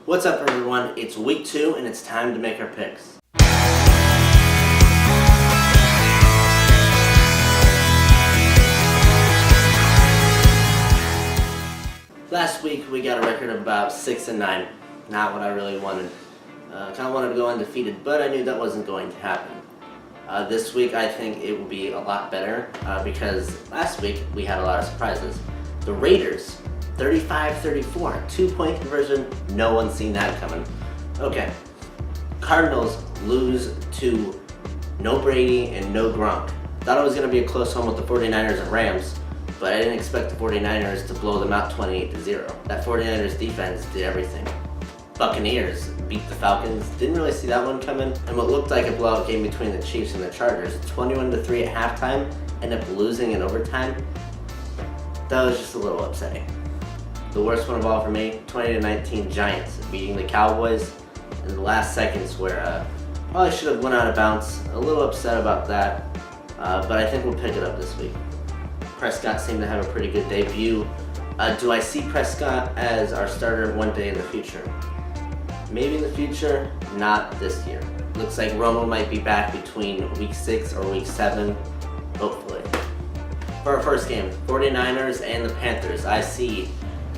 What's up, everyone? It's week 2 and it's time to make our picks. Last week we got a record of about 6-9. Not what I really wanted. Kind of wanted to go undefeated, but I knew that wasn't going to happen. This week I think it will be a lot better because last week we had a lot of surprises. The Raiders, 35-34, 2-point conversion, no one's seen that coming. Okay, Cardinals lose to no Brady and no Gronk. Thought it was going to be a close one with the 49ers and Rams, but I didn't expect the 49ers to blow them out 28-0. That 49ers defense did everything. Buccaneers beat the Falcons, didn't really see that one coming, and what looked like a blowout game between the Chiefs and the Chargers, 21-3 at halftime, ended up losing in overtime. That was just a little upsetting. The worst one of all for me, 20-19 Giants beating the Cowboys in the last seconds where probably should have went out of bounds. A little upset about that, but I think we'll pick it up this week. Prescott seemed to have a pretty good debut. Do I see Prescott as our starter one day in the future? Maybe in the future, not this year. Looks like Romo might be back between week 6 or week 7, hopefully. For our first game, 49ers and the Panthers. I see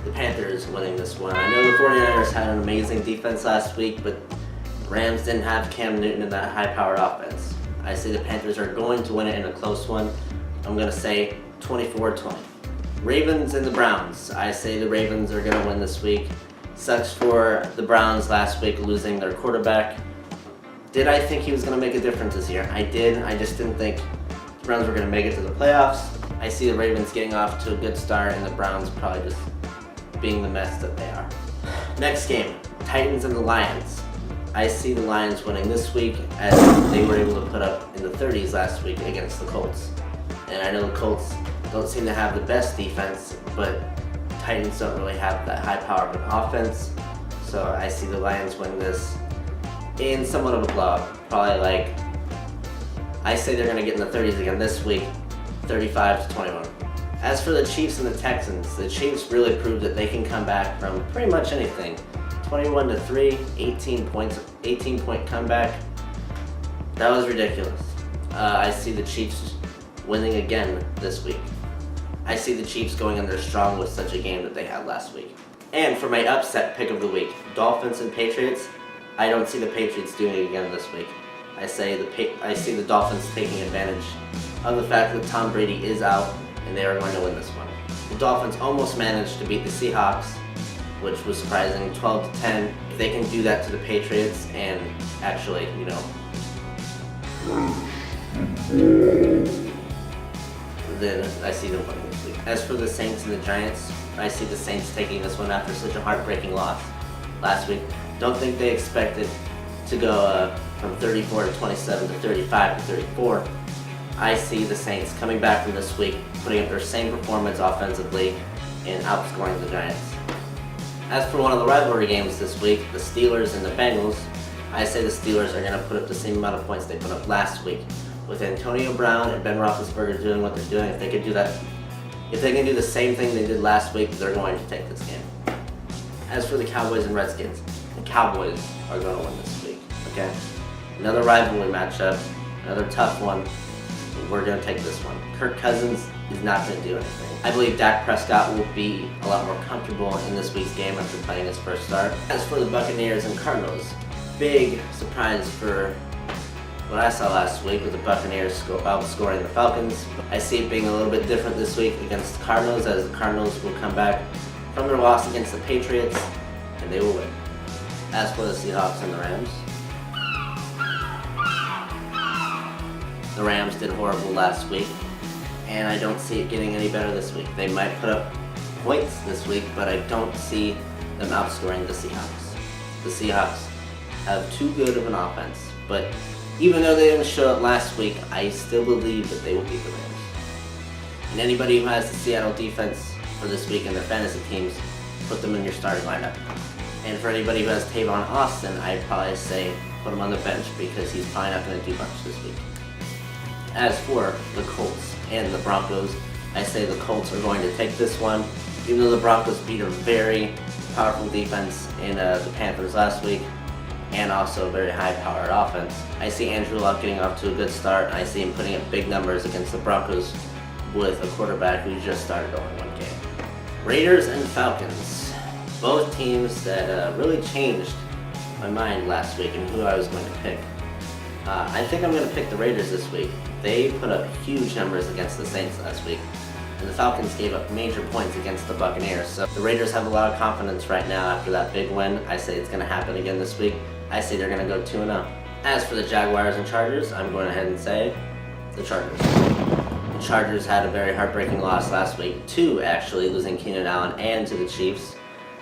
the Panthers winning this one. I know the 49ers had an amazing defense last week, but the Rams didn't have Cam Newton in that high-powered offense. I see the Panthers are going to win it in a close one. I'm going to say 24-20. Ravens and the Browns. I say the Ravens are going to win this week. Sucks for the Browns last week losing their quarterback. Did I think he was going to make a difference this year? I did. I just didn't think the Browns were going to make it to the playoffs. I see the Ravens getting off to a good start and the Browns probably just being the mess that they are. Next game, Titans and the Lions. I see the Lions winning this week as they were able to put up in the 30s last week against the Colts. And I know the Colts don't seem to have the best defense, but Titans don't really have that high power of an offense. So I see the Lions win this in somewhat of a blowout. Probably I say they're going to get in the 30s again this week, 35-21. As for the Chiefs and the Texans, the Chiefs really proved that they can come back from pretty much anything. 21-3, 18-point comeback. That was ridiculous. I see the Chiefs winning again this week. I see the Chiefs going in there strong with such a game that they had last week. And for my upset pick of the week, Dolphins and Patriots, I don't see the Patriots doing it again this week. I see the Dolphins taking advantage of the fact that Tom Brady is out and they are going to win this one. The Dolphins almost managed to beat the Seahawks, which was surprising, 12-10. If they can do that to the Patriots and actually, then I see them winning this week. As for the Saints and the Giants, I see the Saints taking this one after such a heartbreaking loss last week. Don't think they expected to go from 34-27 to 35-34. I see the Saints coming back from this week, putting up their same performance offensively and outscoring the Giants. As for one of the rivalry games this week, the Steelers and the Bengals, I say the Steelers are going to put up the same amount of points they put up last week. With Antonio Brown and Ben Roethlisberger doing what they're doing, if they could do that, if they can do the same thing they did last week, they're going to take this game. As for the Cowboys and Redskins, the Cowboys are going to win this week, okay? Another rivalry matchup, another tough one. We're going to take this one. Kirk Cousins is not going to do anything. I believe Dak Prescott will be a lot more comfortable in this week's game after playing his first start. As for the Buccaneers and Cardinals, big surprise for what I saw last week with the Buccaneers outscoring the Falcons. I see it being a little bit different this week against the Cardinals, as the Cardinals will come back from their loss against the Patriots and they will win. As for the Seahawks and the Rams did horrible last week, and I don't see it getting any better this week. They might put up points this week, but I don't see them outscoring the Seahawks. The Seahawks have too good of an offense, but even though they didn't show it last week, I still believe that they will beat the Rams. And anybody who has the Seattle defense for this week in their fantasy teams, put them in your starting lineup. And for anybody who has Tavon Austin, I'd probably say put him on the bench because he's probably not going to do much this week. As for the Colts and the Broncos, I say the Colts are going to take this one. Even though the Broncos beat a very powerful defense in the Panthers last week, and also a very high-powered offense. I see Andrew Luck getting off to a good start. I see him putting up big numbers against the Broncos with a quarterback who just started only one game. Raiders and Falcons, both teams that really changed my mind last week and who I was going to pick. I think I'm going to pick the Raiders this week. They put up huge numbers against the Saints last week, and the Falcons gave up major points against the Buccaneers. So the Raiders have a lot of confidence right now after that big win. I say it's going to happen again this week. I say they're going to go 2-0. As for the Jaguars and Chargers, I'm going ahead and say the Chargers. The Chargers had a very heartbreaking loss last week, to actually losing Keenan Allen and to the Chiefs.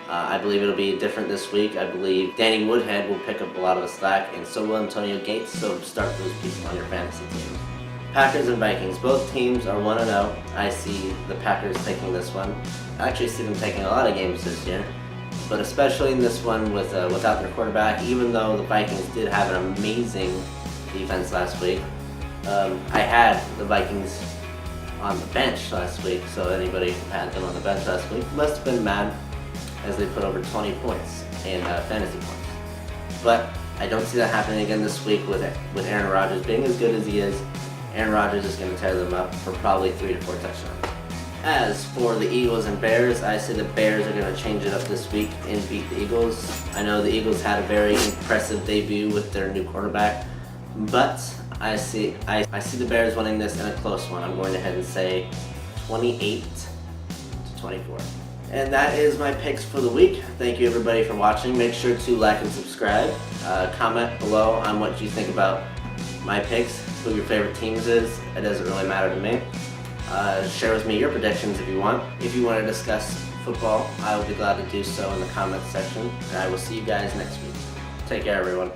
I believe it'll be different this week. I believe Danny Woodhead will pick up a lot of the slack, and so will Antonio Gates, so start those people on your fantasy team. Packers and Vikings, both teams are 1-0. I see the Packers taking this one. I actually see them taking a lot of games this year, but especially in this one without their quarterback, even though the Vikings did have an amazing defense last week. I had the Vikings on the bench last week, so anybody who had them on the bench last week must have been mad, as they put over 20 points in fantasy points. But I don't see that happening again this week with Aaron Rodgers being as good as he is. Aaron Rodgers is going to tear them up for probably 3 to 4 touchdowns. As for the Eagles and Bears, I say the Bears are going to change it up this week and beat the Eagles. I know the Eagles had a very impressive debut with their new quarterback, but I see the Bears winning this in a close one. I'm going ahead and say 28-24. And that is my picks for the week. Thank you everybody for watching. Make sure to like and subscribe. Comment below on what you think about my picks, who your favorite teams is. It doesn't really matter to me. Share with me your predictions if you want. If you want to discuss football, I will be glad to do so in the comments section. And I will see you guys next week. Take care everyone.